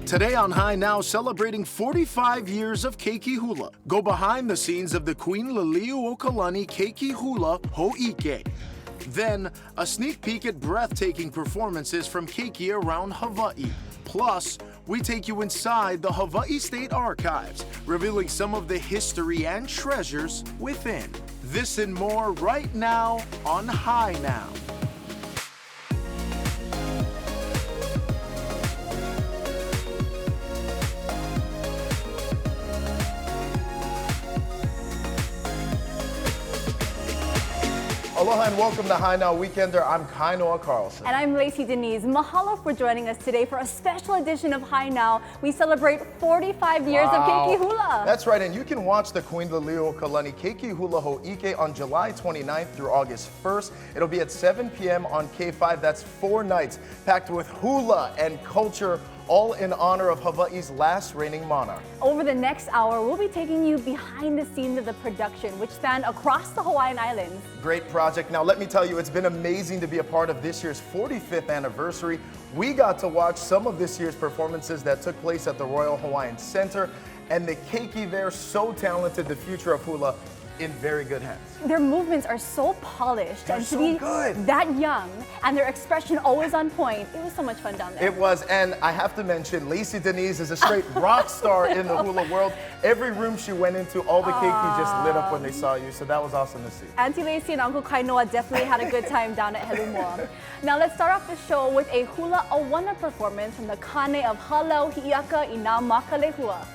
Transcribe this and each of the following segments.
Today on High Now, celebrating 45 years of Keiki Hula. Go behind the scenes of the Queen Liliuokalani Keiki Hula Ho'ike. Then, a sneak peek at breathtaking performances from Keiki around Hawaii. Plus, we take you inside the Hawaii State Archives, revealing some of the history and treasures within. This and more right now on High Now. Aloha and welcome to High Now Weekender. I'm Kainoa Carlson. And I'm Lacey Denise. Mahalo for joining us today for a special edition of High Now. We celebrate 45 years of Keiki Hula. That's right, and you can watch the Queen Liliuokalani Keiki Hula Ho'ike on July 29th through August 1st. It'll be at 7 p.m. on K5. That's 4 nights packed with hula and culture, all in honor of Hawaii's last reigning monarch. Over the next hour, we'll be taking you behind the scenes of the production, which span across the Hawaiian Islands. Great project. Now, let me tell you, it's been amazing to be a part of this year's 45th anniversary. We got to watch some of this year's performances that took place at the Royal Hawaiian Center, and the Keiki there, so talented, the future of hula in very good hands. Their movements are so polished. They're and to so be good. that young and their expression always on point. It was so much fun down there. It was, and I have to mention, Lacey Denise is a straight rock star in the hula world. Every room she went into, all the Keiki just lit up when they saw you, so that was awesome to see. Auntie Lacey and Uncle Kainoa definitely had a good time down at Helumua. Now let's start off the show with a Hula Awana performance from the Kane of Halau Hi'iaka i Nā Makalehua.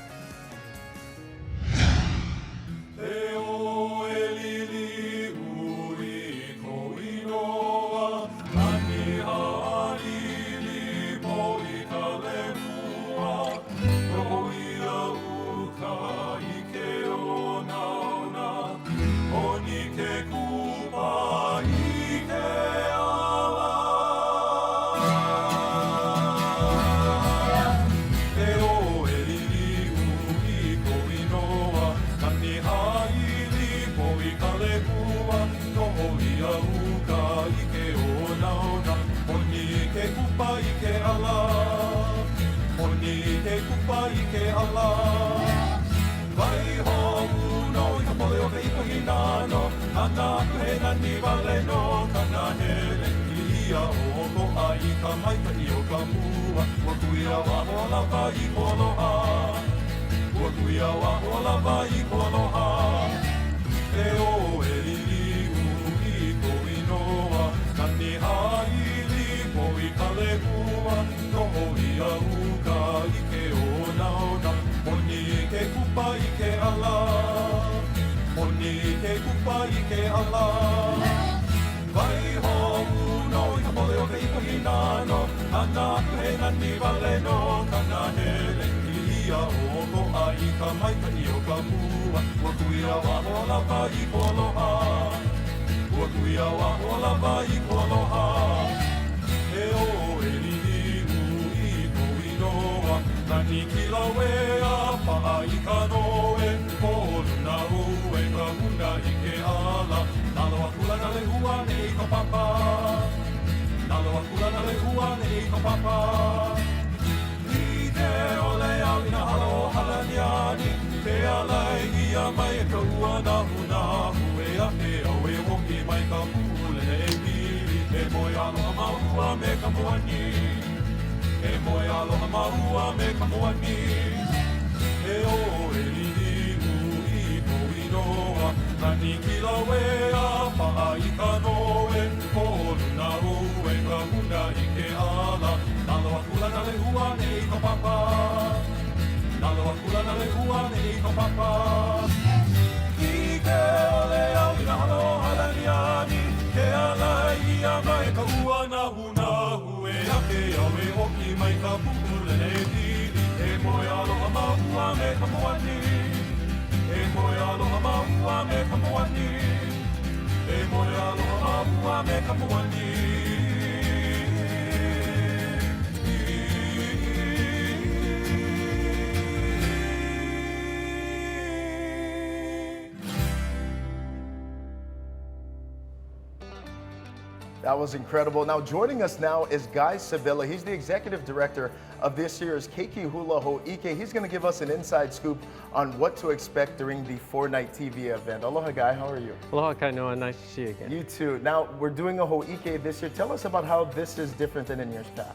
That was incredible. Now joining us now is Guy Sabilla. He's the executive director of this year's Keiki Hula Ho'ike. He's going to give us an inside scoop on what to expect during the 4-night TV event. Aloha, Guy. How are you? Aloha, Kainoa. Nice to see you again. You too. Now, we're doing a Ho'ike this year. Tell us about how this is different than in years past.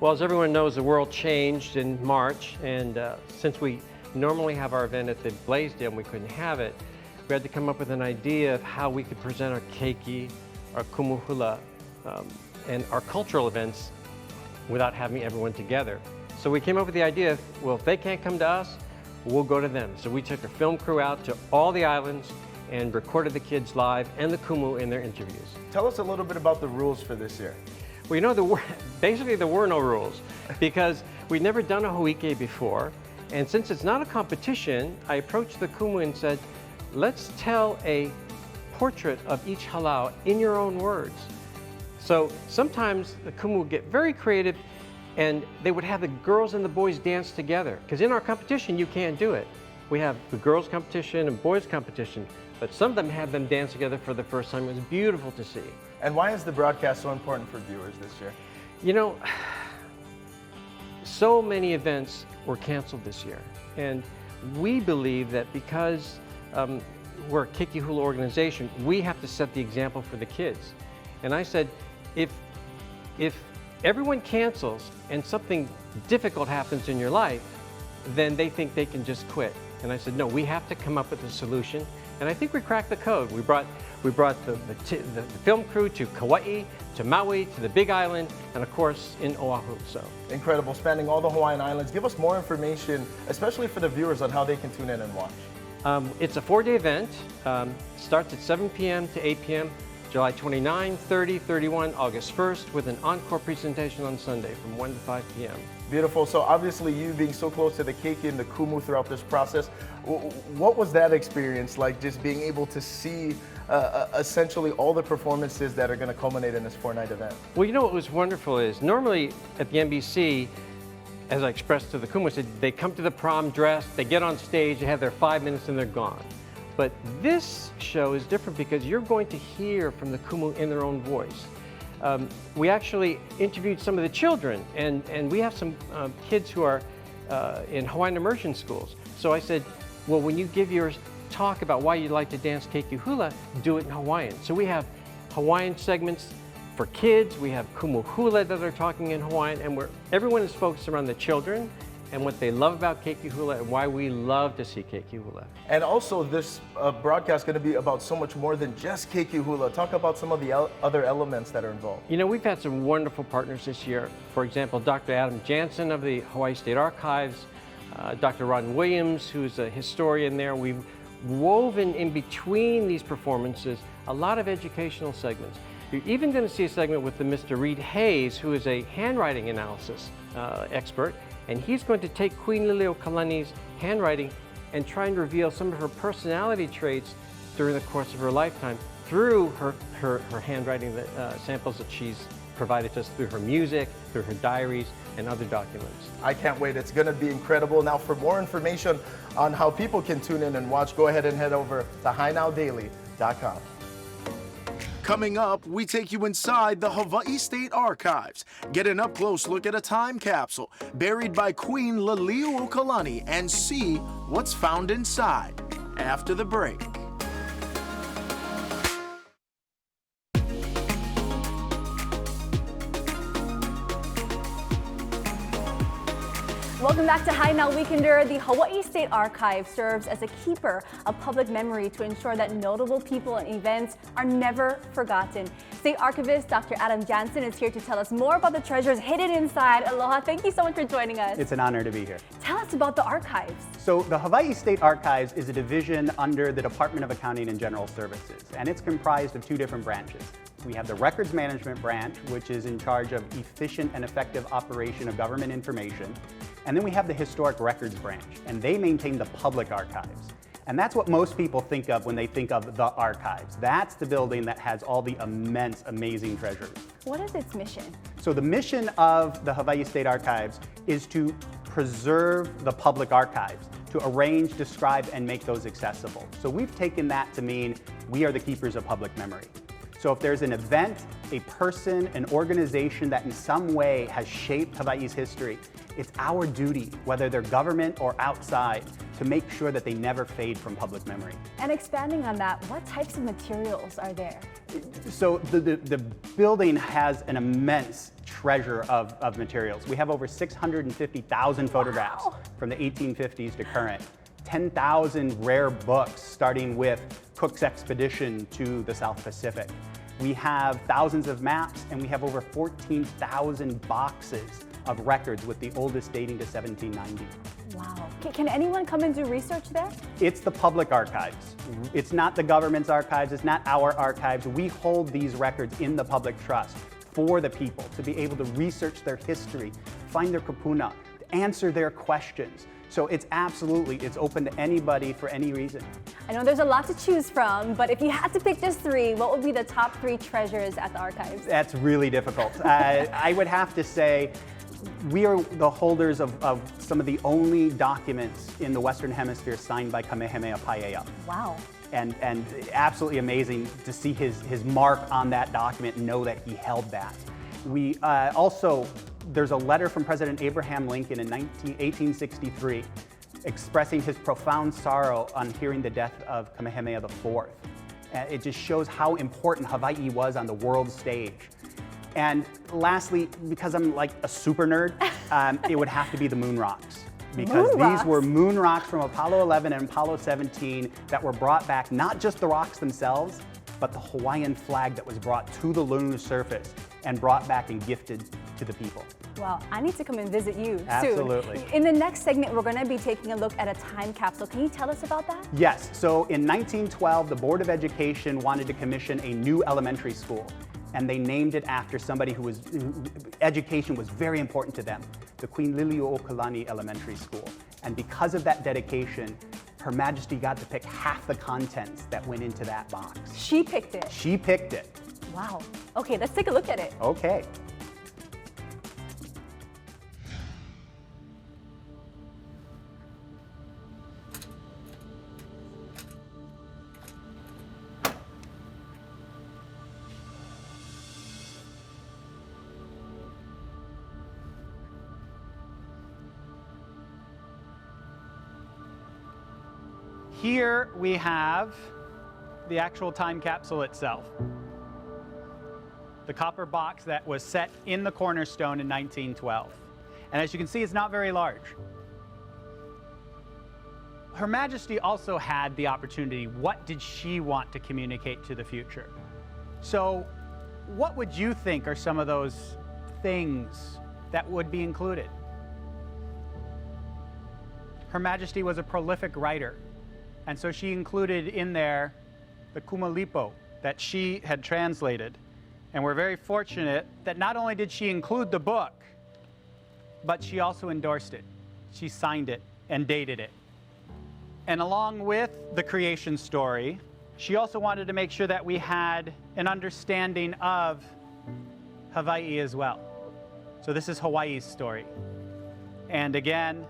Well, as everyone knows, the world changed in March, and since we normally have our event at the Blaisdell and we couldn't have it, we had to come up with an idea of how we could present our keiki, our kumu hula, and our cultural events without having everyone together. So we came up with the idea of, well, if they can't come to us, we'll go to them. So we took a film crew out to all the islands and recorded the kids live and the kumu in their interviews. Tell us a little bit about the rules for this year. Well, you know, basically there were no rules because we'd never done a Ho'ike before. And since it's not a competition, I approached the kumu and said, let's tell a portrait of each halau in your own words. So sometimes the kumu would get very creative and they would have the girls and the boys dance together. Because in our competition, you can't do it. We have the girls competition and boys competition, but some of them had them dance together for the first time. It was beautiful to see. And why is the broadcast so important for viewers this year? You know, so many events were canceled this year. And we believe that because we're a Keiki Hula organization, we have to set the example for the kids. And I said, if everyone cancels and something difficult happens in your life, then they think they can just quit. And I said, no, we have to come up with a solution. And I think we cracked the code. We brought the film crew to Kauai, to Maui, to the Big Island, and of course in Oahu. So incredible, spanning all the Hawaiian Islands. Give us more information, especially for the viewers, on how they can tune in and watch. It's a 4-day event. Starts at 7 p.m. to 8 p.m. July 29, 30, 31, August 1st, with an encore presentation on Sunday from 1 to 5 p.m. Beautiful. So obviously you being so close to the keiki and the kumu throughout this process, what was that experience like, just being able to see essentially all the performances that are going to culminate in this 4-night event? Well, you know what was wonderful is normally at the NBC, as I expressed to the kumu, said they come to the prom dressed, they get on stage, they have their 5 minutes and they're gone. But this show is different because you're going to hear from the kumu in their own voice. We actually interviewed some of the children, and we have some kids who are in Hawaiian immersion schools. So I said, well, when you give your talk about why you like to dance Keiki Hula, do it in Hawaiian. So we have Hawaiian segments for kids, we have kumu hula that are talking in Hawaiian, and everyone is focused around the children and what they love about Keiki Hula and why we love to see Keiki Hula. And also this broadcast is going to be about so much more than just Keiki Hula. Talk about some of the other elements that are involved. You know, we've had some wonderful partners this year. For example, Dr. Adam Jansen of the Hawaii State Archives, Dr. Ron Williams, who's a historian there. We've woven in between these performances a lot of educational segments. You're even going to see a segment with the Mr. Reed Hayes, who is a handwriting analysis expert. And he's going to take Queen Liliuokalani's handwriting and try and reveal some of her personality traits during the course of her lifetime through her handwriting, samples that she's provided to us through her music, through her diaries, and other documents. I can't wait. It's going to be incredible. Now, for more information on how people can tune in and watch, go ahead and head over to HiNowDaily.com. Coming up, we take you inside the Hawaii State Archives. Get an up-close look at a time capsule buried by Queen Liliuokalani and see what's found inside after the break. Welcome back to Hi Now Weekender. The Hawaii State Archive serves as a keeper of public memory to ensure that notable people and events are never forgotten. State Archivist Dr. Adam Jansen is here to tell us more about the treasures hidden inside. Aloha, thank you so much for joining us. It's an honor to be here. Tell us about the archives. So the Hawaii State Archives is a division under the Department of Accounting and General Services, and it's comprised of 2 different branches. We have the Records Management Branch, which is in charge of efficient and effective operation of government information. And then we have the Historic Records Branch, and they maintain the public archives. And that's what most people think of when they think of the archives. That's the building that has all the immense, amazing treasures. What is its mission? So the mission of the Hawaii State Archives is to preserve the public archives, to arrange, describe, and make those accessible. So we've taken that to mean we are the keepers of public memory. So if there's an event, a person, an organization that in some way has shaped Hawaii's history, it's our duty, whether they're government or outside, to make sure that they never fade from public memory. And expanding on that, what types of materials are there? So the building has an immense treasure of materials. We have over 650,000 photographs from the 1850s to current, 10,000 rare books, starting with Cook's expedition to the South Pacific. We have thousands of maps, and we have over 14,000 boxes of records, with the oldest dating to 1790. Wow. Can anyone come and do research there? It's the public archives. It's not the government's archives, it's not our archives. We hold these records in the public trust for the people to be able to research their history, find their kupuna, answer their questions. So it's open to anybody for any reason. I know there's a lot to choose from, but if you had to pick just three, what would be the top three treasures at the archives? That's really difficult. I would have to say we are the holders of some of the only documents in the Western Hemisphere signed by Kamehameha Paea. Wow. And absolutely amazing to see his mark on that document and know that he held that. We there's a letter from President Abraham Lincoln in 1863 expressing his profound sorrow on hearing the death of Kamehameha IV. It just shows how important Hawaii was on the world stage. And lastly, because I'm like a super nerd, it would have to be the moon rocks. Because these were moon rocks from Apollo 11 and Apollo 17 that were brought back, not just the rocks themselves, but the Hawaiian flag that was brought to the lunar surface and brought back and gifted to the people. Wow, I need to come and visit you Absolutely. soon. In the next segment, we're going to be taking a look at a time capsule. Can you tell us about that? Yes, so in 1912, the Board of Education wanted to commission a new elementary school, and they named it after somebody who education was very important to them, the Queen Liliuokalani Elementary School. And because of that dedication, Her Majesty got to pick half the contents that went into that box. She picked it. She picked it. Wow. Okay, let's take a look at it. Okay. Here we have the actual time capsule itself. The copper box that was set in the cornerstone in 1912. And as you can see, it's not very large. Her Majesty also had the opportunity. What did she want to communicate to the future? So what would you think are some of those things that would be included? Her Majesty was a prolific writer. And so she included in there the Kumalipo that she had translated. And we're very fortunate that not only did she include the book, but she also endorsed it. She signed it and dated it. And along with the creation story, she also wanted to make sure that we had an understanding of Hawaii as well. So this is Hawaii's story. And again,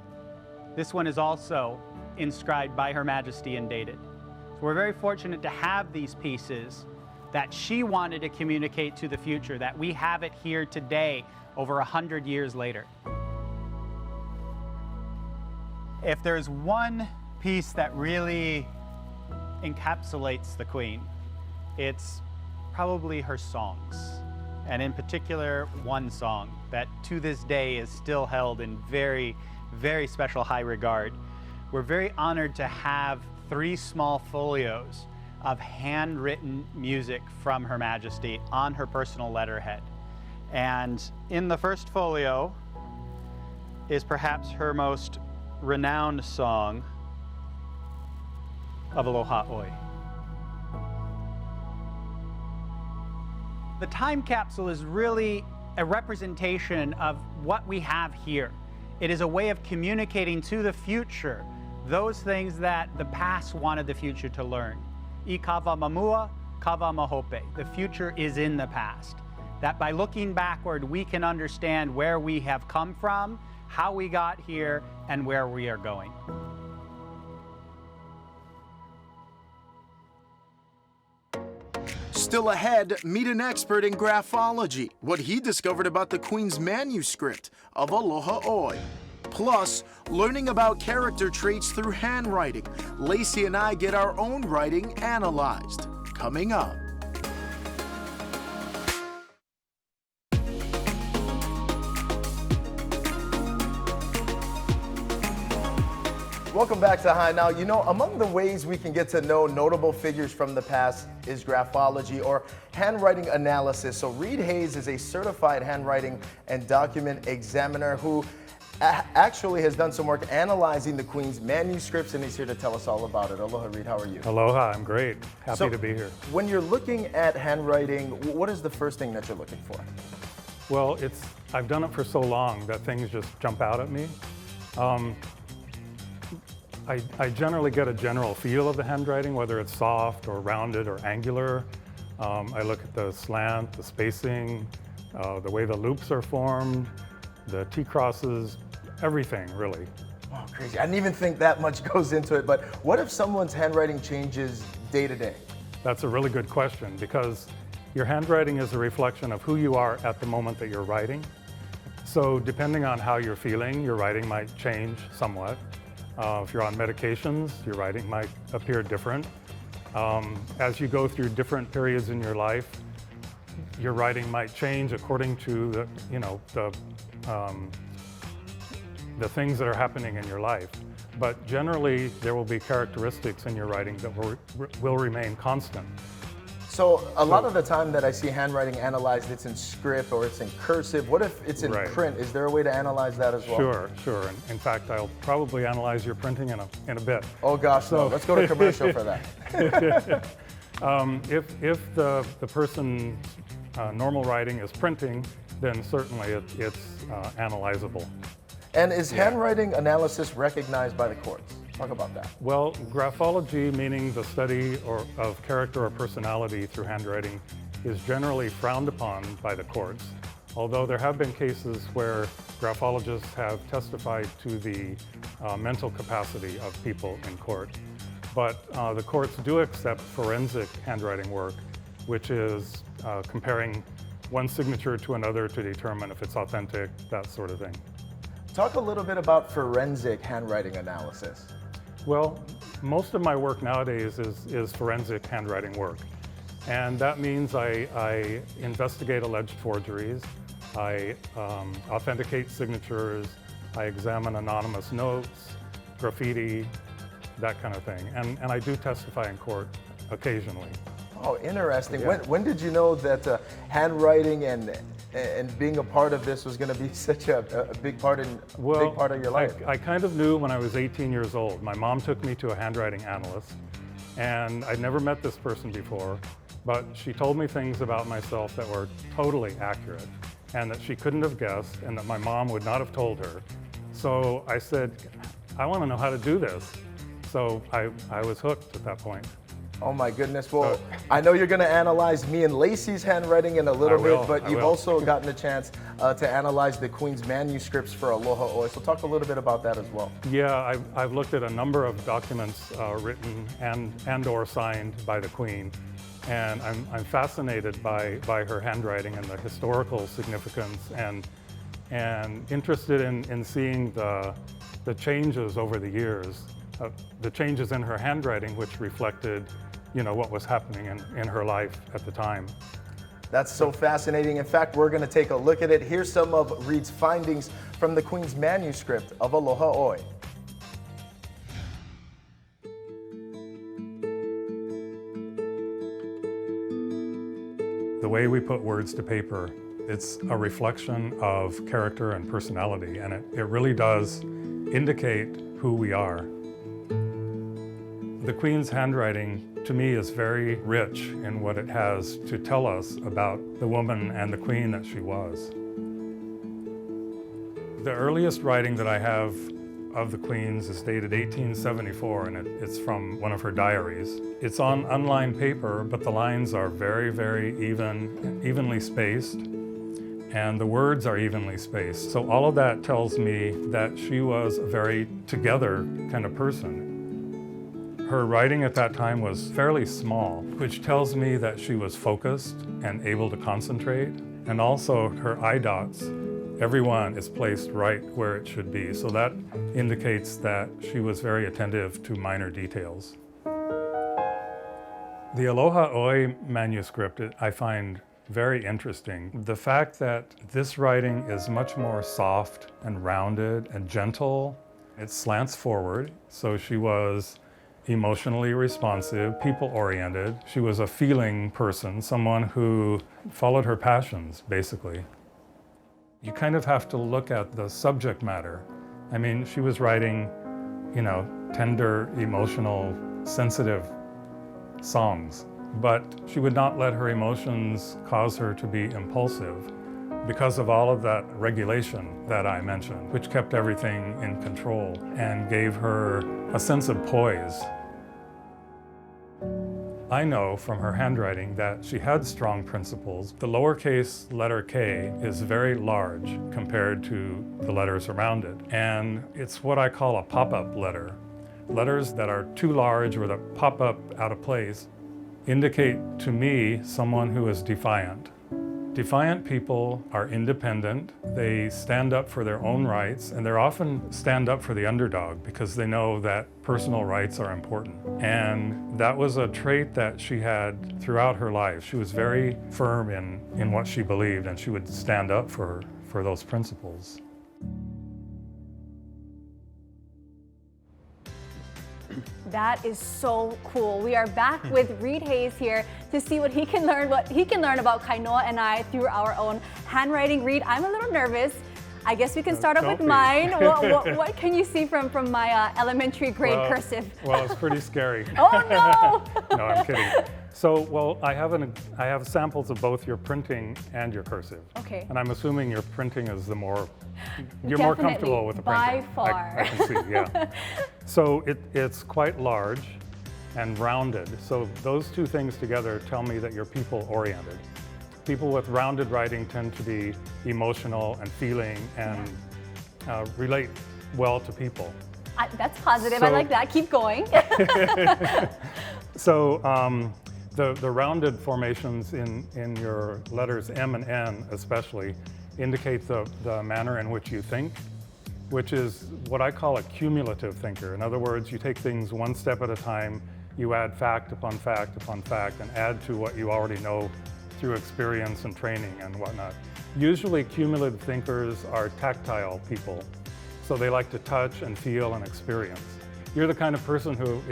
this one is also inscribed by Her Majesty and dated. So we're very fortunate to have these pieces that she wanted to communicate to the future, that we have it here today, over 100 years later. If there's one piece that really encapsulates the Queen, it's probably her songs. And in particular, one song that to this day is still held in very, very special high regard. We're very honored to have 3 small folios of handwritten music from Her Majesty on her personal letterhead. And in the first folio is perhaps her most renowned song of Aloha Oi. The time capsule is really a representation of what we have here. It is a way of communicating to the future those things that the past wanted the future to learn. I kawa mamua, kawa mahope. The future is in the past. That by looking backward, we can understand where we have come from, how we got here, and where we are going. Still ahead, meet an expert in graphology, what he discovered about the Queen's manuscript of Aloha Oi. Plus, learning about character traits through handwriting. Lacey and I get our own writing analyzed. Coming up. Welcome back to Hi Now. You know, among the ways we can get to know notable figures from the past is graphology or handwriting analysis. So Reed Hayes is a certified handwriting and document examiner who actually has done some work analyzing the Queen's manuscripts, and he's here to tell us all about it. Aloha, Reed, how are you? Aloha, I'm great. Happy to be here. When you're looking at handwriting, what is the first thing that you're looking for? Well, I've done it for so long that things just jump out at me. I generally get a general feel of the handwriting, whether it's soft or rounded or angular. I look at the slant, the spacing, the way the loops are formed, the T-crosses, everything really. Oh, crazy. I didn't even think that much goes into it, but what if someone's handwriting changes day to day? That's a really good question, because your handwriting is a reflection of who you are at the moment that you're writing. So depending on how you're feeling, your writing might change somewhat. If you're on medications, your writing might appear different. As you go through different periods in your life, your writing might change according to the things that are happening in your life. But generally, there will be characteristics in your writing that will remain constant. So a lot of the time that I see handwriting analyzed, it's in script or it's in cursive. What if it's in print? Is there a way to analyze that as well? Sure. In fact, I'll probably analyze your printing in a bit. Oh gosh, no. Let's go to commercial for that. If the person's normal writing is printing, then certainly it's analyzable. And is handwriting analysis recognized by the courts? Talk about that. Well, graphology, meaning the study of character or personality through handwriting, is generally frowned upon by the courts, although there have been cases where graphologists have testified to the mental capacity of people in court. But the courts do accept forensic handwriting work, which is comparing one signature to another to determine if it's authentic, that sort of thing. Talk a little bit about forensic handwriting analysis. Well, most of my work nowadays is forensic handwriting work. And that means I investigate alleged forgeries, I authenticate signatures, I examine anonymous notes, graffiti, that kind of thing. And I do testify in court occasionally. Oh, interesting. Yeah. When did you know that handwriting and being a part of this was going to be such a big part of your life? I kind of knew when I was 18 years old. My mom took me to a handwriting analyst, and I'd never met this person before, but she told me things about myself that were totally accurate, and that she couldn't have guessed, and that my mom would not have told her. So I said, I want to know how to do this. So I was hooked at that point. Oh my goodness. Well, I know you're going to analyze me and Lacey's handwriting in a little bit, but you've also gotten a chance to analyze the Queen's manuscripts for Aloha Oi. So talk a little bit about that as well. Yeah, I've looked at a number of documents written and or signed by the Queen, and I'm fascinated by her handwriting and the historical significance, and interested in seeing the changes over the years, the changes in her handwriting, which reflected what was happening in her life at the time. That's so fascinating. In fact, we're going to take a look at it. Here's some of Reed's findings from the Queen's manuscript of Aloha Oi. The way we put words to paper, it's a reflection of character and personality, and it really does indicate who we are. The Queen's handwriting, to me, is very rich in what it has to tell us about the woman and the Queen that she was. The earliest writing that I have of the Queen's is dated 1874, and it's from one of her diaries. It's on unlined paper, but the lines are very, very evenly spaced, and the words are evenly spaced. So all of that tells me that she was a very together kind of person. Her writing at that time was fairly small, which tells me that she was focused and able to concentrate. And also her eye dots, everyone is placed right where it should be. So that indicates that she was very attentive to minor details. The Aloha Oi manuscript I find very interesting. The fact that this writing is much more soft and rounded and gentle. It slants forward, so she was emotionally responsive, people-oriented. She was a feeling person, someone who followed her passions, basically. You kind of have to look at the subject matter. I mean, she was writing, tender, emotional, sensitive songs, but she would not let her emotions cause her to be impulsive because of all of that regulation that I mentioned, which kept everything in control and gave her a sense of poise. I know from her handwriting that she had strong principles. The lowercase letter K is very large compared to the letters around it, and it's what I call a pop-up letter. Letters that are too large or that pop up out of place indicate to me someone who is defiant. Defiant people are independent, they stand up for their own rights, and they're often stand up for the underdog because they know that personal rights are important. And that was a trait that she had throughout her life. She was very firm in what she believed, and she would stand up for those principles. That is so cool. We are back with Reed Hayes here to see what he can learn about Kainoa and I through our own handwriting. Reed, I'm a little nervous. I guess we can start off with mine. What can you see from my elementary grade cursive? Well, it's pretty scary. Oh no! No, I'm kidding. So, I have samples of both your printing and your cursive. Okay. And I'm assuming your printing is you're Definitely, more comfortable with the printing. By far. I can see, yeah. So it's quite large and rounded. So those two things together tell me that you're people-oriented. People with rounded writing tend to be emotional and feeling and relate well to people. That's positive. I like that. Keep going. So the rounded formations in your letters M and N especially indicate the manner in which you think, which is what I call a cumulative thinker. In other words, you take things one step at a time, you add fact upon fact upon fact, and add to what you already know through experience and training and whatnot. Usually cumulative thinkers are tactile people, so they like to touch and feel and experience. You're the kind of person who,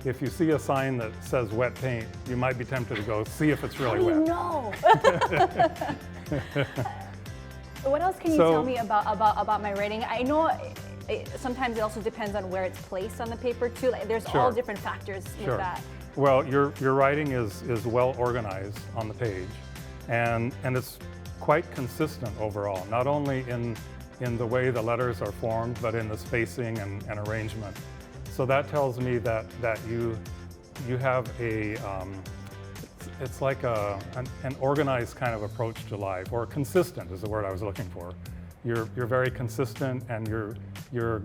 if you see a sign that says wet paint, you might be tempted to go see if it's really wet. No. What else can you tell me about my writing? I know sometimes it also depends on where it's placed on the paper too. Like, there's all different factors with that. Well, your writing is well organized on the page, and it's quite consistent overall. Not only in the way the letters are formed, but in the spacing and arrangement. So that tells me that you have it's like an organized kind of approach to life, or consistent is the word I was looking for. You're very consistent, and you're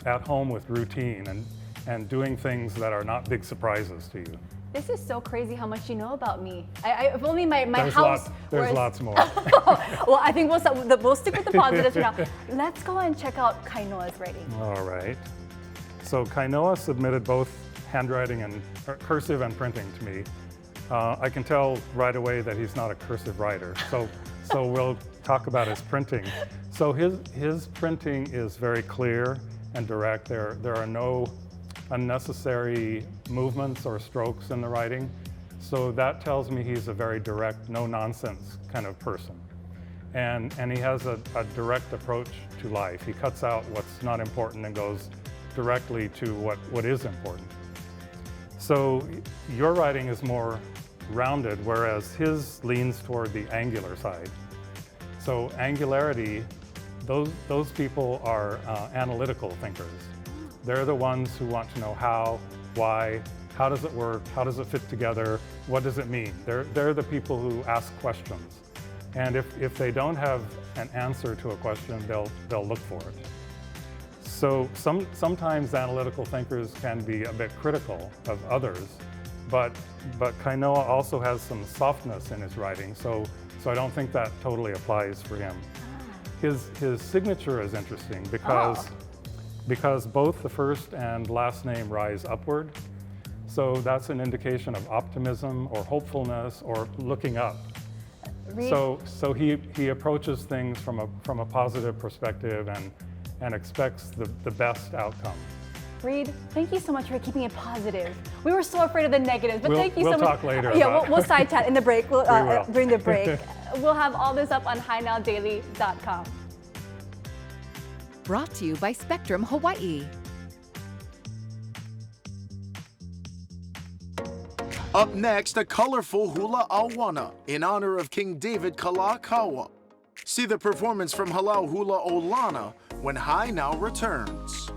at home with routine and doing things that are not big surprises to you. This is so crazy how much you know about me. If only my there's house. There's lots more. Well, I think we'll stick with the positives for now. Let's go and check out Kainoa's writing. All right. So Kainoa submitted both handwriting and cursive and printing to me. I can tell right away that he's not a cursive writer. So we'll talk about his printing. So his printing is very clear and direct. There are no unnecessary movements or strokes in the writing. So that tells me he's a very direct, no-nonsense kind of person. And he has a direct approach to life. He cuts out what's not important and goes directly to what is important. So your writing is more rounded, whereas his leans toward the angular side. So angularity, those people are analytical thinkers. They're the ones who want to know how, why, how does it work, how does it fit together, what does it mean? They're the people who ask questions. And if they don't have an answer to a question, they'll look for it. So sometimes analytical thinkers can be a bit critical of others, but Kainoa also has some softness in his writing, so I don't think that totally applies for him. His signature is interesting because both the first and last name rise upward. So that's an indication of optimism or hopefulness or looking up. So he approaches things from a positive perspective and expects the best outcome. Reed, thank you so much for keeping it positive. We were so afraid of the negatives, but thank you so much. We'll talk later. Yeah, we'll side chat in the break. During the break. We'll have all this up on HiNowDaily.com. Brought to you by Spectrum Hawaii. Up next, a colorful hula awana in honor of King David Kalakaua. See the performance from Halau Hula Olana when Hi Now returns.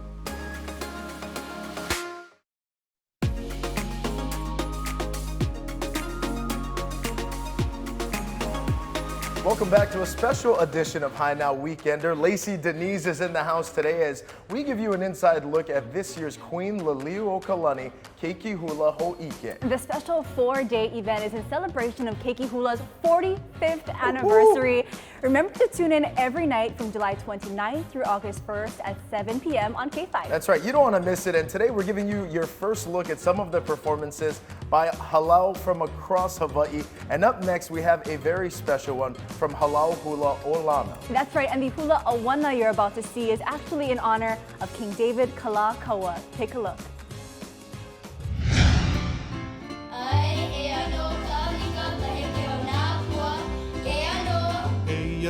Welcome back to a special edition of Hi Now Weekender. Lacey Denise is in the house today as we give you an inside look at this year's Queen Liliuokalani Keiki Hula Ho'ike. The special 4-day event is in celebration of Keiki Hula's 45th anniversary. Remember to tune in every night from July 29th through August 1st at 7 p.m. on K5. That's right, you don't want to miss it. And today we're giving you your first look at some of the performances by Halau from across Hawaii. And up next, we have a very special one from Halau Hula Olana. That's right, and the hula awana you're about to see is actually in honor of King David Kalakaua. Take a look.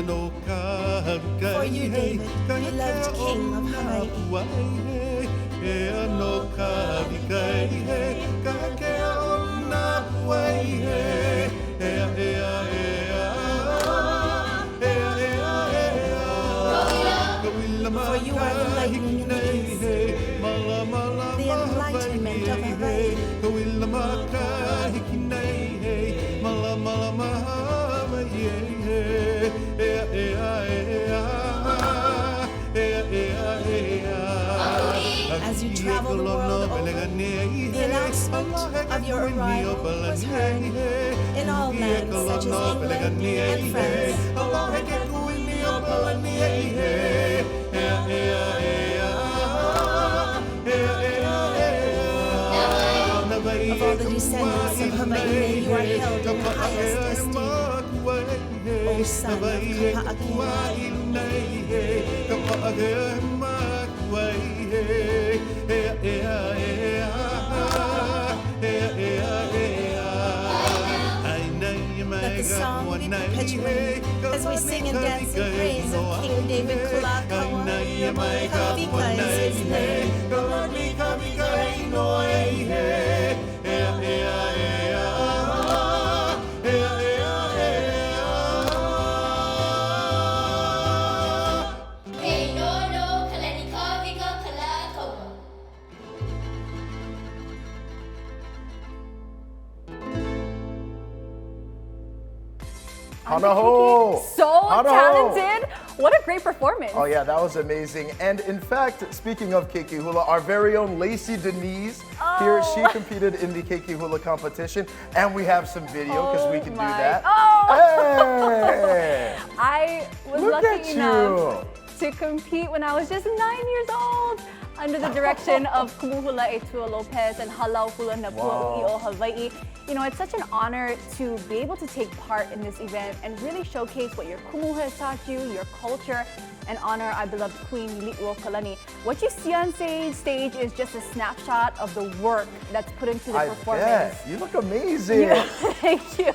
For you, David, beloved King of Hawaii. For you are the lightning in the east, the enlightenment of Hawaii. As you travel the world over, the announcement of your arrival was heard in all lands such as England and France. Of all the descendants of Hawaii, you are held in the highest esteem. O son of Let the song be perpetuated as we sing and dance in praise of King David Kalakaua. Kawika is his name. Hanaho! So Hanaho! talented! What a great performance! Oh yeah, that was amazing. And in fact, speaking of Keiki Hula, our very own Lacey Denise here, she competed in the Keiki Hula competition, and we have some video because we can do that. Hey! I was Look lucky at enough to compete when I was just 9 years old under the direction of Kumuhula Etua Lopez and Halau Hula Napua U'io Hawaii. You know, it's such an honor to be able to take part in this event and really showcase what your kumuha has taught you, your culture, and honor our beloved Queen Liliuokalani. What you see on stage is just a snapshot of the work that's put into the performance. Bet. You look amazing. Thank you.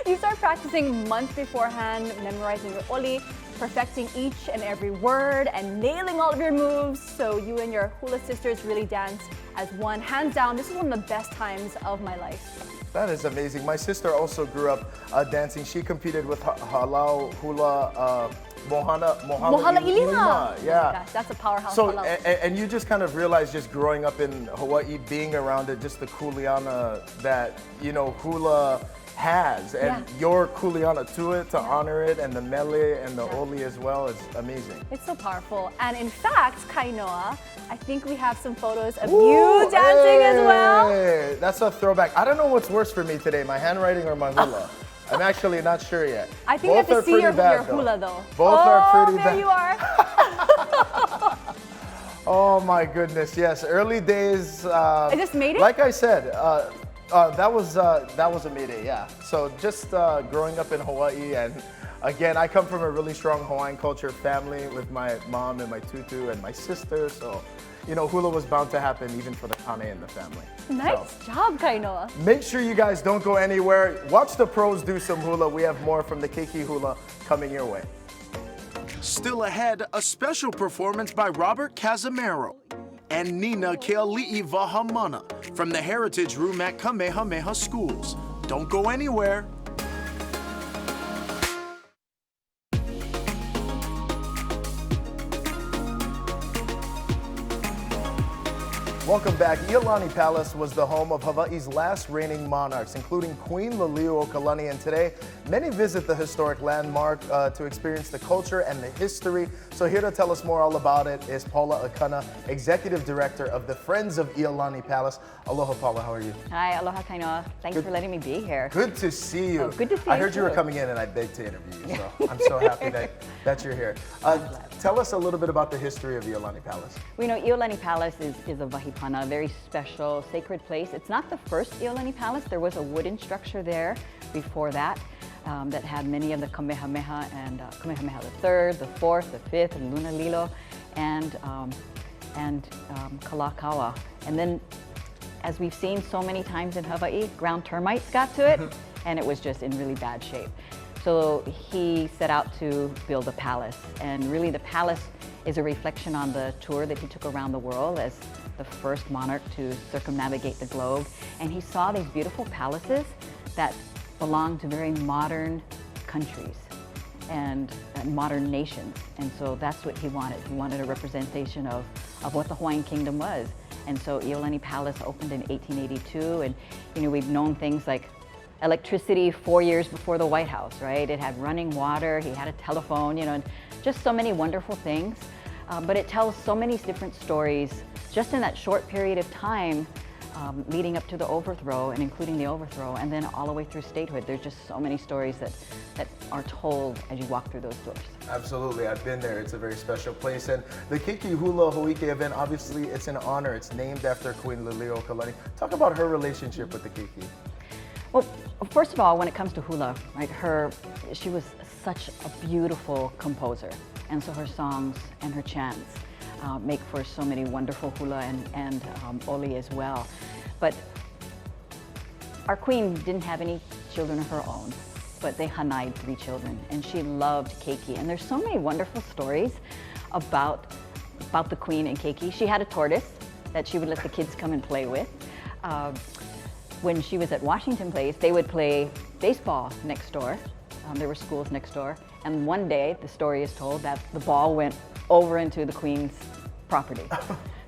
You start practicing months beforehand, memorizing your oli, perfecting each and every word, and nailing all of your moves. So you and your hula sisters really dance as one. Hands down, this is one of the best times of my life. That is amazing. My sister also grew up dancing. She competed with Halau Hula Mohala Ilima. Yeah. Oh gosh, that's a powerhouse. So, and you just kind of realize just growing up in Hawaii, being around it, just the kuleana that, you know, hula has, and Yeah. your kuleana to it to honor it, and the mele and the oli as well is amazing. It's so powerful. And in fact, Kainoa, I think we have some photos of Ooh, you dancing as well. hey, that's a throwback. I don't know what's worse for me today, my handwriting or my hula. I'm actually not sure yet. I think Both you are have to see pretty your bad, hula though. Both are pretty there bad. you are. Oh my goodness, yes, early days. Is this May Day? Like I said, that was a May Day, yeah. So just growing up in Hawaii, and again, I come from a really strong Hawaiian culture family with my mom and my tutu and my sister. So, you know, hula was bound to happen even for the kane in the family. Nice So, job, Kainoa. make sure you guys don't go anywhere. Watch the pros do some hula. We have more from the Keiki Hula coming your way. Still ahead, a special performance by Robert Casimiro and Nina Keali'i Vahamana from the Heritage Room at Kamehameha Schools. Don't go anywhere. Welcome back. Iolani Palace was the home of Hawaii's last reigning monarchs, including Queen Liliuokalani, and today many visit the historic landmark to experience the culture and the history. So here to tell us more all about it is Paula Akana, Executive Director of the Friends of Iolani Palace. Aloha, Paula, how are you? Hi, aloha Kainoa. Thanks for letting me be here. Good to see you. Oh, good to see I you heard you were too. coming in and I begged to interview you, so I'm so happy that you're here. Tell us a little bit about the history of Iolani Palace. We know Iolani Palace is a wahipana, a very special, sacred place. It's not the first Iolani Palace. There was a wooden structure there before that that had many of the Kamehameha and Kamehameha III, the Fourth, the Fifth, and Lunalilo, and Kalakaua. And then, as we've seen so many times in Hawaii, ground termites got to it, and it was just in really bad shape. So he set out to build a palace, and really the palace is a reflection on the tour that he took around the world as the first monarch to circumnavigate the globe. And he saw these beautiful palaces that belonged to very modern countries and modern nations. And so that's what he wanted. He wanted a representation of what the Hawaiian Kingdom was. And so Iolani Palace opened in 1882, and you know, we've known things like electricity 4 years before the White House, right? It had running water, he had a telephone, you know, and just so many wonderful things. But it tells so many different stories just in that short period of time leading up to the overthrow and including the overthrow, and then all the way through statehood. There's just so many stories that are told as you walk through those doors. Absolutely, I've been there. It's a very special place. And the Keiki Hula Ho'ike event, obviously it's an honor. It's named after Queen Liliuokalani. Talk about her relationship with the Keiki. Well, first of all, when it comes to hula, right, she was such a beautiful composer. And so her songs and her chants make for so many wonderful hula and oli as well. But our queen didn't have any children of her own, but they hanai'd 3 children, and she loved Keiki. And there's so many wonderful stories about the queen and Keiki. She had a tortoise that she would let the kids come and play with. When she was at Washington Place, they would play baseball next door. There were schools next door. And one day, the story is told that the ball went over into the queen's property.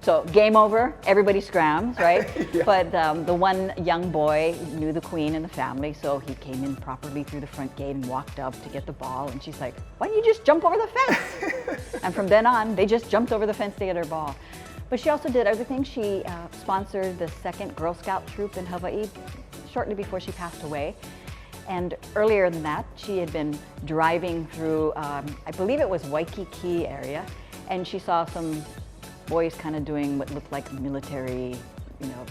So game over, everybody scrams, right? Yeah. But the one young boy knew the queen and the family, so he came in properly through the front gate and walked up to get the ball. And she's like, why don't you just jump over the fence? And from then on, they just jumped over the fence to get her ball. But she also did other things. She sponsored the 2nd Girl Scout troop in Hawaii shortly before she passed away. And earlier than that, she had been driving through, I believe it was Waikiki area, and she saw some boys kind of doing what looked like military, you know,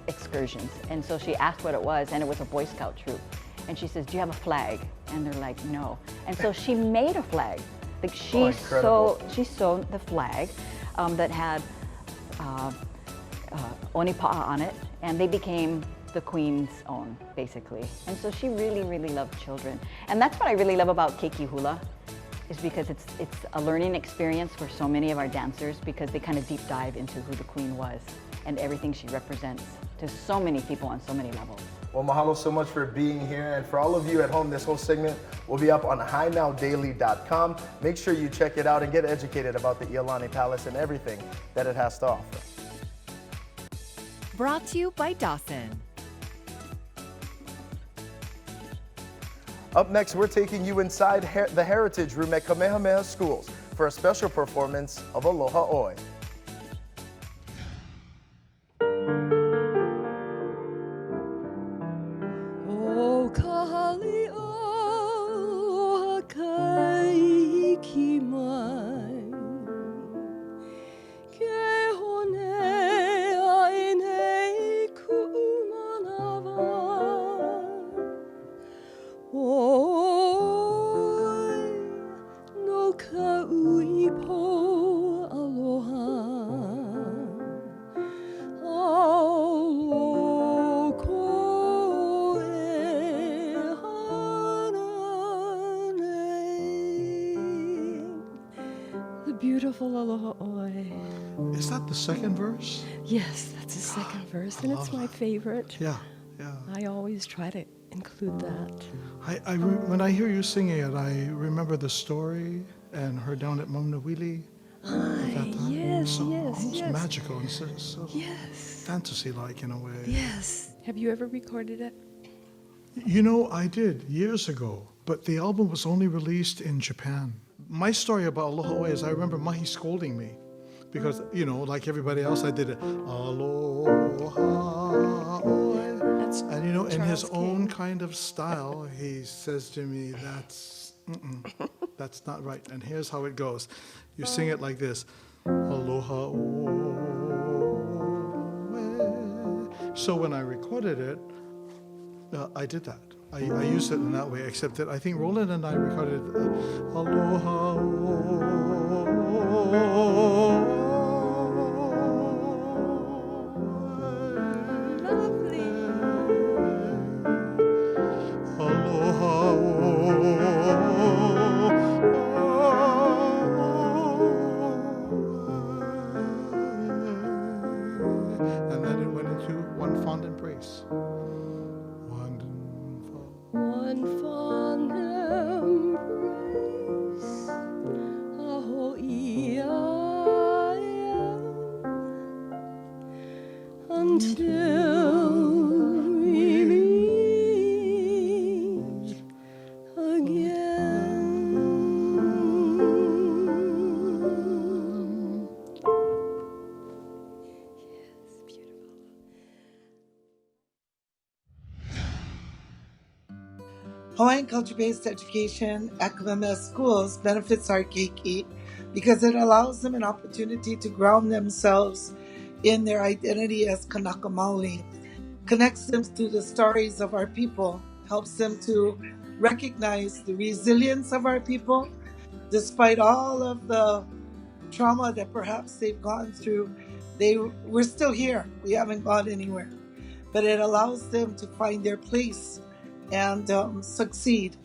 excursions. And so she asked what it was, and it was a Boy Scout troop. And she says, do you have a flag? And they're like, no. And so she made a flag. Like she sewed the flag that had onipa'a on it, and they became the queen's own, basically. And so she really, really loved children. And that's what I really love about Keiki Hula, is because it's a learning experience for so many of our dancers, because they kind of deep dive into who the queen was and everything she represents to so many people on so many levels. Well, mahalo so much for being here. And for all of you at home, this whole segment will be up on HiNowDaily.com. Make sure you check it out and get educated about the Iolani Palace and everything that it has to offer. Brought to you by Dawson. Up next, we're taking you inside the Heritage Room at Kamehameha Schools for a special performance of Aloha Oi. O kahali aloha Keiki mai ke hone ai nei ku'umanawa oi no ka uipo aloha beautiful aloha oi. Is that the second verse? Yes, that's the second verse, and it's my favorite. Yeah, yeah. I always try to include that. When I hear you singing it, I remember the story and her down at Maunawili. Yes, so yes, almost yes. magical and so Yes. fantasy-like in a way. Yes. Have you ever recorded it? You know, I did years ago, but the album was only released in Japan. My story about Aloha Oi is I remember Mahi scolding me because, you know, like everybody else, I did it. Aloha Oi. And, you know, in his own kind of style, he says to me, that's not right. And here's how it goes. You sing it like this. Aloha Oi. So when I recorded it, I did that. I used it in that way, except that I think Roland and I recorded Aloha. Lovely. Aloha. And then it went into one fond embrace. One fond embrace, aho'i until we meet again. Yes, beautiful. Hawaiian culture-based education at Kamehameha Schools benefits our Keiki because it allows them an opportunity to ground themselves in their identity as Kanaka Maoli, connects them to the stories of our people, helps them to recognize the resilience of our people, despite all of the trauma that perhaps they've gone through. We're still here. We haven't gone anywhere. But it allows them to find their place and succeed.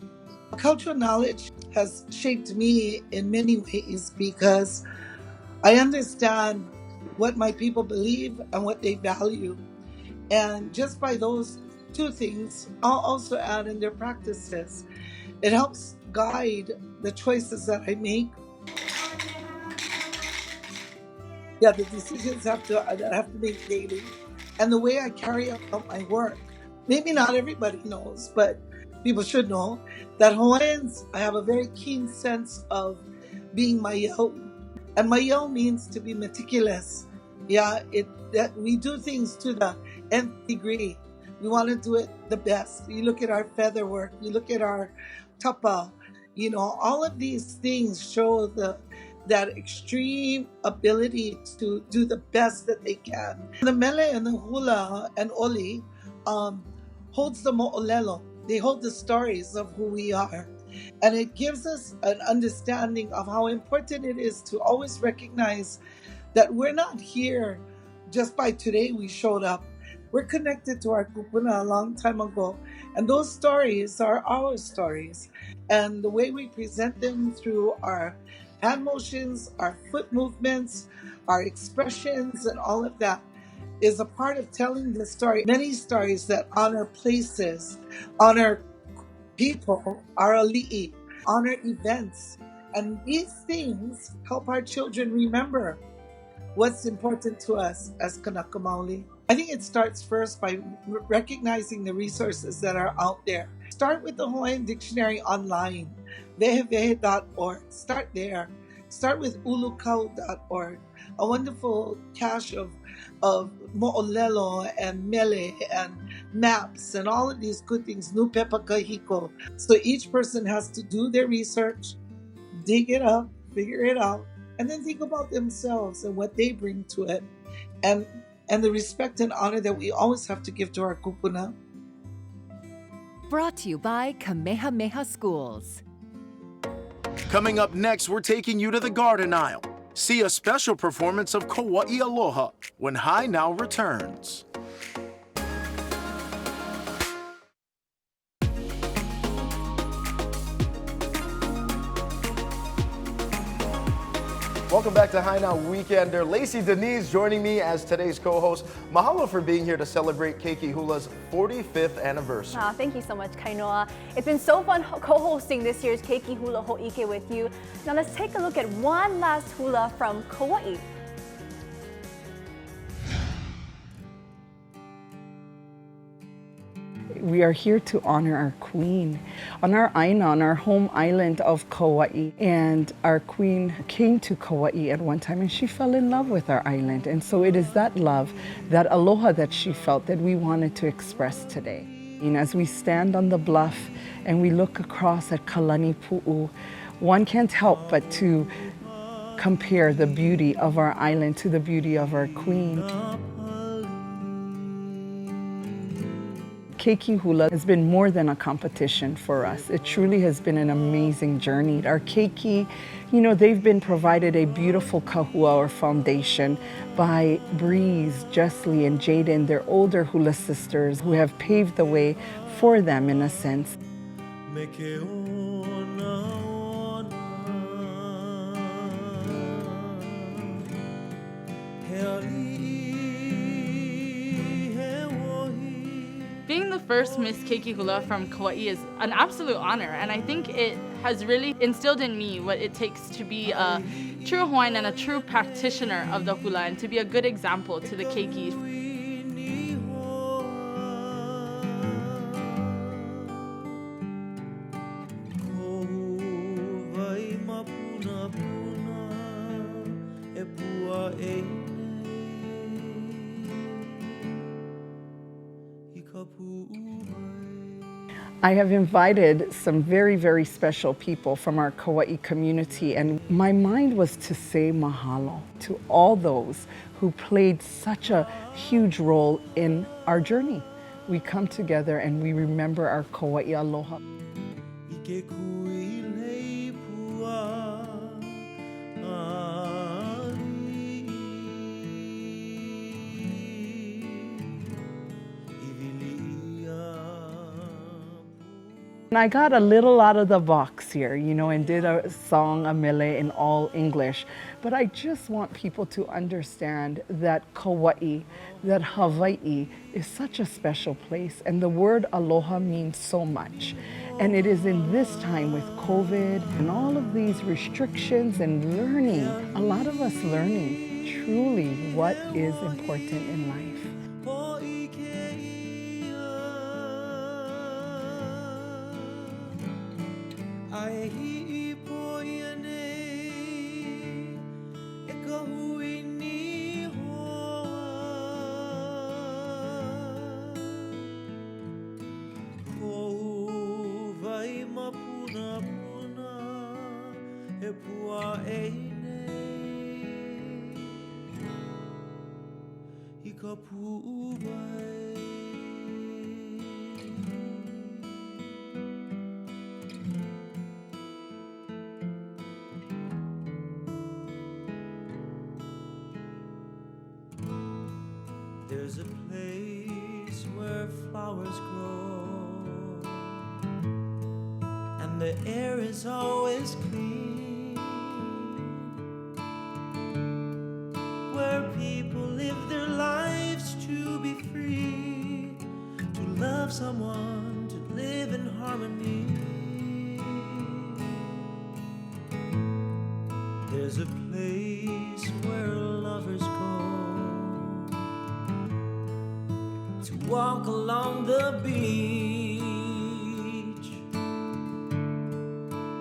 Cultural knowledge has shaped me in many ways because I understand what my people believe and what they value. And just by those two things, I'll also add in their practices. It helps guide the choices that I make. Yeah, the decisions that I have to make daily. And the way I carry out my work. Maybe not everybody knows, but people should know that Hawaiians have a very keen sense of being maiau. And maiau means to be meticulous. Yeah, that we do things to the nth degree. We want to do it the best. You look at our feather work, you look at our tapa, you know, all of these things show that extreme ability to do the best that they can. The mele and the hula and oli holds the mo'olelo. They hold the stories of who we are. And it gives us an understanding of how important it is to always recognize that we're not here just by today we showed up. We're connected to our kupuna a long time ago. And those stories are our stories. And the way we present them through our hand motions, our foot movements, our expressions, and all of that is a part of telling the story. Many stories that honor places, honor people, our ali'i, honor events. And these things help our children remember what's important to us as Kanaka Maoli. I think it starts first by recognizing the resources that are out there. Start with the Hawaiian Dictionary online, vehevehe.org. Start there. Start with ulukau.org, a wonderful cache of mo'olelo and mele and maps and all of these good things, nupepa kahiko. So each person has to do their research, dig it up, figure it out, and then think about themselves and what they bring to it. And the respect and honor that we always have to give to our kupuna. Brought to you by Kamehameha Schools. Coming up next, we're taking you to the Garden Aisle. See a special performance of Kauai Aloha when High Now returns. Welcome back to High Now Weekender. Lacey Denise joining me as today's co-host. Mahalo for being here to celebrate Keiki Hula's 45th anniversary. Thank you so much, Kainoa. It's been so fun co-hosting this year's Keiki Hula Ho'ike with you. Now let's take a look at one last hula from Kauai. We are here to honor our queen on our aina, on our home island of Kauai. And our queen came to Kauai at one time and she fell in love with our island. And so it is that love, that aloha that she felt that we wanted to express today. And as we stand on the bluff and we look across at Kalani Pu'u, one can't help but to compare the beauty of our island to the beauty of our queen. Keiki Hula has been more than a competition for us. It truly has been an amazing journey. Our Keiki, you know, they've been provided a beautiful kahua or foundation by Breeze, Jeslie, and Jaden, their older hula sisters who have paved the way for them in a sense. Being the first Miss Keiki Hula from Kauai is an absolute honor, and I think it has really instilled in me what it takes to be a true Hawaiian and a true practitioner of the hula, and to be a good example to the Keikis. I have invited some very, very special people from our Kauai community, and my mind was to say mahalo to all those who played such a huge role in our journey. We come together and we remember our Kauai aloha. I got a little out of the box here, you know, and did a song, a mele, in all English. But I just want people to understand that Kauai, that Hawaii is such a special place, and the word aloha means so much. And it is in this time with COVID and all of these restrictions and learning, a lot of us learning truly what is important in life. There's a place where flowers grow, and the air is always clean, where people live their lives to be free, to love someone, to live in harmony. There's a place where lovers go, walk along the beach.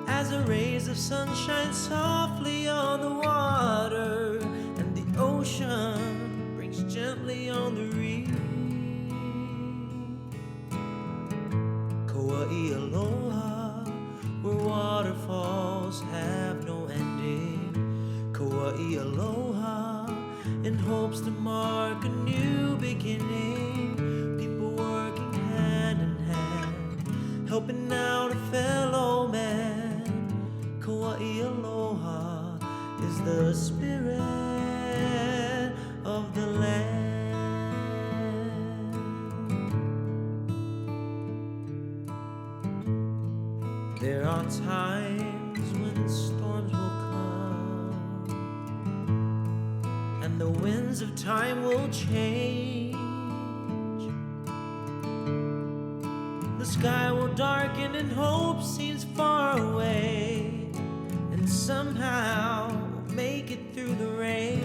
As the rays of sun shine softly on the water, and the ocean breaks gently on the reef. Kauai aloha, where waterfalls have no ending. Kauai aloha, in hopes to mark a new beginning. People working hand in hand, helping out a fellow man. Kauai aloha is the spirit of the land. There are times when storms will come, and the winds of time will change. The sky will darken and hope seems far away, and somehow we'll make it through the rain.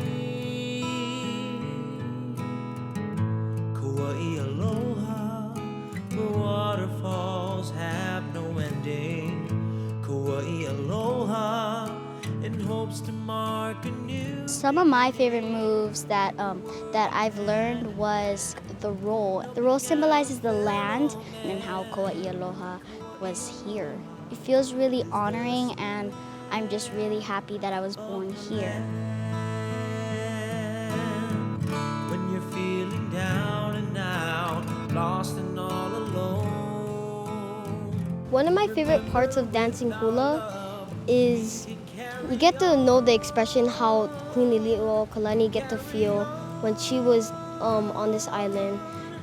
Kauai aloha, where waterfalls have no ending. Kauai aloha, in hopes to mark a new. Some of my favorite moves that I've learned was the roll. The roll symbolizes the land and how Kauai aloha was here. It feels really honoring, and I'm just really happy that I was born here. When you're feeling down and out, lost and all alone. One of my favorite parts of dancing hula is you get to know the expression how Queen Liliuokalani get to feel when she was on this island.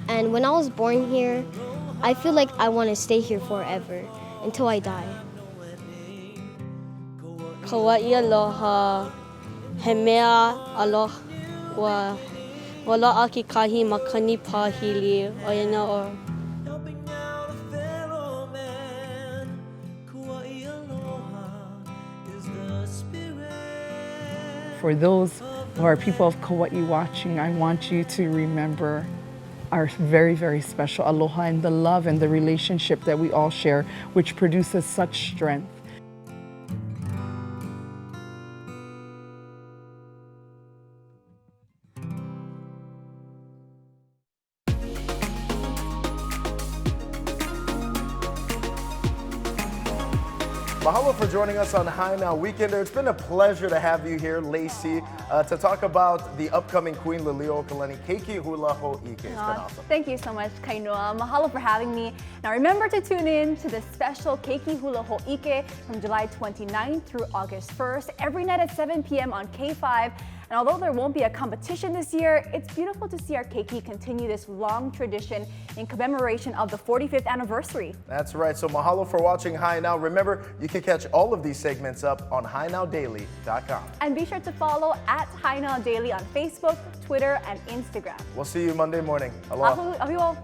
And when I was born here, I feel like I want to stay here forever until I die. Kauai aloha, he mea aloha wa wala'a ki kahi makani pahili o ina o. For those who are people of Kauai watching, I want you to remember our very, very special aloha and the love and the relationship that we all share, which produces such strength. Mahalo for joining us on High Now Weekender. It's been a pleasure to have you here, Lacey, to talk about the upcoming Queen Liliuokalani Keiki Hula Ho'ike. It's been awesome. Thank you so much, Kainoa. Mahalo for having me. Now remember to tune in to the special Keiki Hula Ho'ike from July 29th through August 1st, every night at 7 p.m. on K5. And although there won't be a competition this year, it's beautiful to see our Keiki continue this long tradition in commemoration of the 45th anniversary. That's right. So mahalo for watching High Now. Remember, you can catch all of these segments up on HighNowDaily.com. And be sure to follow at High Now Daily on Facebook, Twitter, and Instagram. We'll see you Monday morning. Aloha. Ahu,